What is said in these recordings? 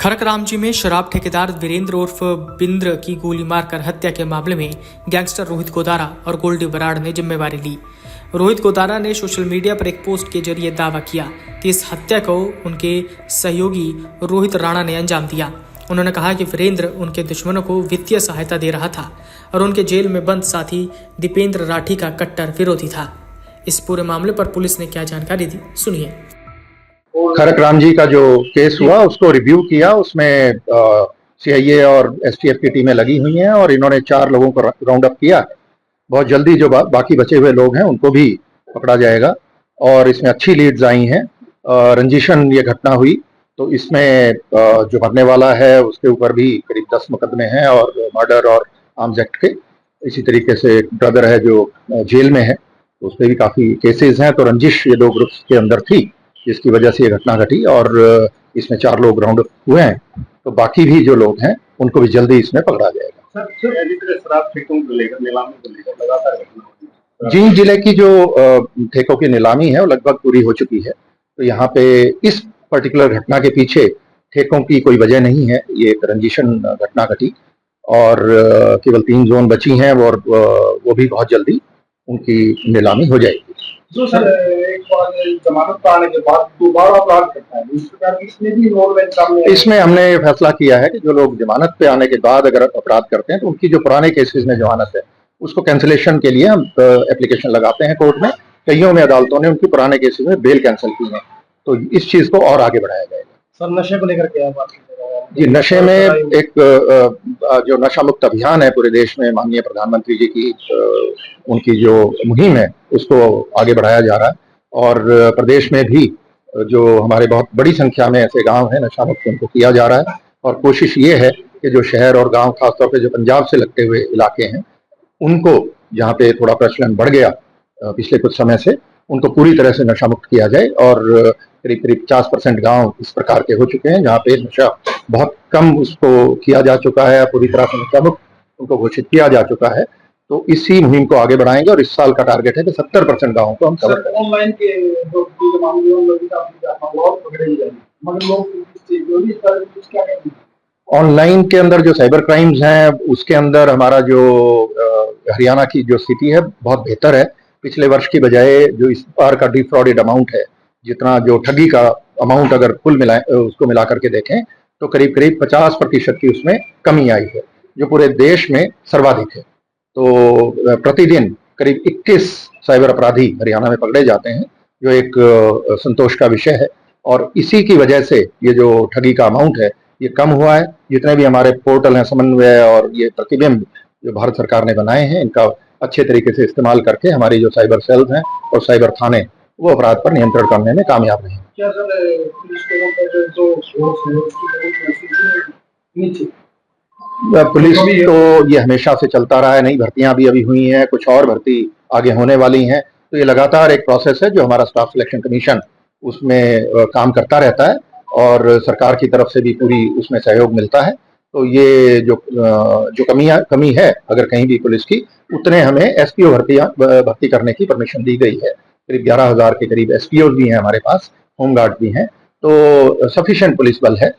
खड़करामजी में शराब ठेकेदार वीरेंद्र उर्फ बिंद्र की गोली मारकर हत्या के मामले में गैंगस्टर रोहित गोदारा और गोल्डी बराड़ ने जिम्मेवारी ली। रोहित गोदारा ने सोशल मीडिया पर एक पोस्ट के जरिए दावा किया कि इस हत्या को उनके सहयोगी रोहित राणा ने अंजाम दिया। उन्होंने कहा कि वीरेंद्र उनके दुश्मनों को वित्तीय सहायता दे रहा था और उनके जेल में बंद साथी दीपेंद्र राठी का कट्टर विरोधी था। इस पूरे मामले पर पुलिस ने क्या जानकारी दी, सुनिए। खड़करामजी का जो केस हुआ उसको रिव्यू किया। उसमें सीआईए और एसटीएफ की टीमें लगी हुई हैं और इन्होंने 4 लोगों को राउंड अप किया। बहुत जल्दी जो बाकी बचे हुए लोग हैं उनको भी पकड़ा जाएगा और इसमें अच्छी लीड्स आई हैं। रंजिशन ये घटना हुई तो इसमें जो मरने वाला है उसके ऊपर भी करीब 10 मुकदमे हैं और मर्डर और आर्म्स एक्ट के। इसी तरीके से एक ब्रदर है जो जेल में है तो उस पर भी काफ़ी केसेस हैं। तो रंजिश ये 2 ग्रुप्स के अंदर थी जिसकी वजह से ये घटना घटी और इसमें 4 लोग राउंड अप हुए हैं। तो बाकी भी जो लोग हैं उनको भी जल्दी इसमें पकड़ा जाएगा। जींद जिले की जो ठेकों की नीलामी है वो लगभग पूरी हो चुकी है। तो यहाँ पे इस पर्टिकुलर घटना के पीछे ठेकों की कोई वजह नहीं है। ये एक रंजिशन घटना घटी और केवल 3 जोन बची हैं और वो भी बहुत जल्दी उनकी नीलामी हो जाएगी। जो सर एक बार जमानत पाने के बाद दोबारा अपराध करता है, इस प्रकार इसमें भी इन्वॉल्वमेंट सामने इसमें हमने फैसला किया है कि जो लोग जमानत पे आने के बाद अगर अपराध करते हैं तो उनकी जो पुराने केसेस में जमानत है उसको कैंसिलेशन के लिए हम एप्लीकेशन लगाते हैं कोर्ट में। कईयों में अदालतों ने उनकी पुराने केसेस में बेल कैंसिल की है। तो इस चीज को और आगे बढ़ाया जाएगा। सर नशे को लेकर क्या बात जी, नशे में एक जो नशा मुक्त अभियान है पूरे देश में, माननीय प्रधानमंत्री जी की उनकी जो मुहिम है उसको आगे बढ़ाया जा रहा है और प्रदेश में भी जो हमारे बहुत बड़ी संख्या में ऐसे गांव हैं नशा मुक्त, उनको किया जा रहा है। और कोशिश ये है कि जो शहर और गांव खासतौर पे जो पंजाब से लगते हुए इलाके हैं उनको, जहाँ पे थोड़ा प्रचलन बढ़ गया पिछले कुछ समय से, उनको पूरी तरह से नशा मुक्त किया जाए। और करीब 50% गांव इस प्रकार के हो चुके हैं जहाँ पे नशा बहुत कम उसको किया जा चुका है, पूरी तरह से नशा मुक्त उनको घोषित किया जा चुका है। तो इसी मुहिम को आगे बढ़ाएंगे और इस साल का टारगेट है कि 70% गाँवों को हम कवर करें। ऑनलाइन के ऑनलाइन के अंदर जो साइबर क्राइम्स हैं उसके अंदर हमारा जो हरियाणा की जो स्थिति है बहुत बेहतर है। पिछले वर्ष की बजाय जो इस बार का डिफ्रॉडेड अमाउंट है, जितना जो ठगी का अमाउंट अगर कुल उसको मिला करके देखें तो करीब 50% की उसमें कमी आई है, जो पूरे देश में सर्वाधिक है। तो प्रतिदिन करीब 21 साइबर अपराधी हरियाणा में पकड़े जाते हैं, जो एक संतोष का विषय है। और इसी की वजह से ये जो ठगी का अमाउंट है ये कम हुआ है। जितने भी हमारे पोर्टल हैं समन्वय और ये प्रतिबिंब जो भारत सरकार ने बनाए हैं, इनका अच्छे तरीके से इस्तेमाल करके हमारी जो साइबर सेल्स हैं और साइबर थाने वो अपराध पर नियंत्रण करने में कामयाब रहे हैं। पुलिस तो ये हमेशा से चलता रहा है। नई भर्तियां भी अभी हुई हैं, कुछ और भर्ती आगे होने वाली हैं। तो ये लगातार एक प्रोसेस है जो हमारा स्टाफ सिलेक्शन कमीशन उसमें काम करता रहता है और सरकार की तरफ से भी पूरी उसमें सहयोग मिलता है। तो ये जो कमी है अगर कहीं भी पुलिस की, उतने हमें एसपीओ भर्ती करने की परमिशन दी गई है। करीब 11,000 के करीब एसपीओ भी हैं हमारे पास, होमगार्ड भी हैं, तो सफिशिएंट पुलिस बल है।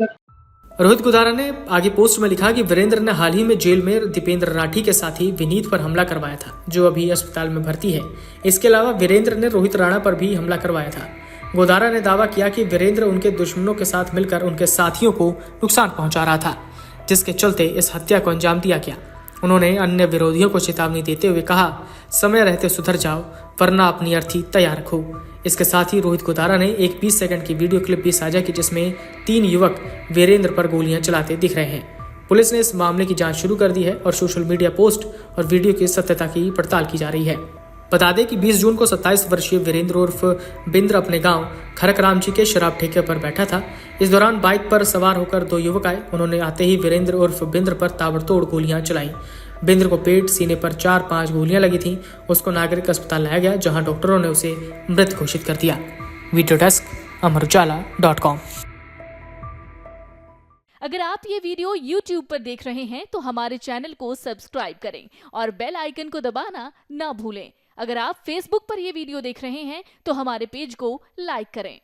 रोहित गोदारा ने आगे पोस्ट में लिखा कि वीरेंद्र ने हाल ही में जेल में दीपेंद्र राठी के साथी विनीत पर हमला करवाया था, जो अभी अस्पताल में भर्ती है। इसके अलावा वीरेंद्र ने रोहित राणा पर भी हमला करवाया था। गोदारा ने दावा किया कि वीरेंद्र उनके दुश्मनों के साथ मिलकर उनके साथियों को नुकसान पहुंचा रहा था, जिसके चलते इस हत्या को अंजाम दिया गया। उन्होंने अन्य विरोधियों को चेतावनी देते हुए कहा, समय रहते सुधर जाओ वरना अपनी अर्थी तैयार रखो। इसके साथ ही रोहित गोदारा ने एक 20 सेकंड की वीडियो क्लिप भी साझा की जिसमें 3 युवक वीरेंद्र पर गोलियां चलाते दिख रहे हैं। पुलिस ने इस मामले की जांच शुरू कर दी है और सोशल मीडिया पोस्ट और वीडियो की सत्यता की पड़ताल की जा रही है। बता दें कि 20 जून को 27 वर्षीय वीरेंद्र उर्फ बिंद्र अपने गांव खड़करामजी के शराब ठेके पर बैठा था। इस दौरान बाइक पर सवार होकर 2 युवक आए। उन्होंने आते ही वीरेंद्र उर्फ बिंद्र पर ताबड़तोड़ गोलियां चलाई। बिंद्र को पेट, सीने पर 4-5 गोलियां लगी थीं। उसको नागरिक अस्पताल लाया गया, जहां डॉक्टरों ने उसे मृत घोषित कर दिया। Video desk amarujala.com। अगर आप ये वीडियो YouTube पर देख रहे हैं तो हमारे चैनल को सब्सक्राइब करें और बेल आइकन को दबाना ना भूलें। अगर आप Facebook पर ये वीडियो देख रहे हैं तो हमारे पेज को लाइक करें।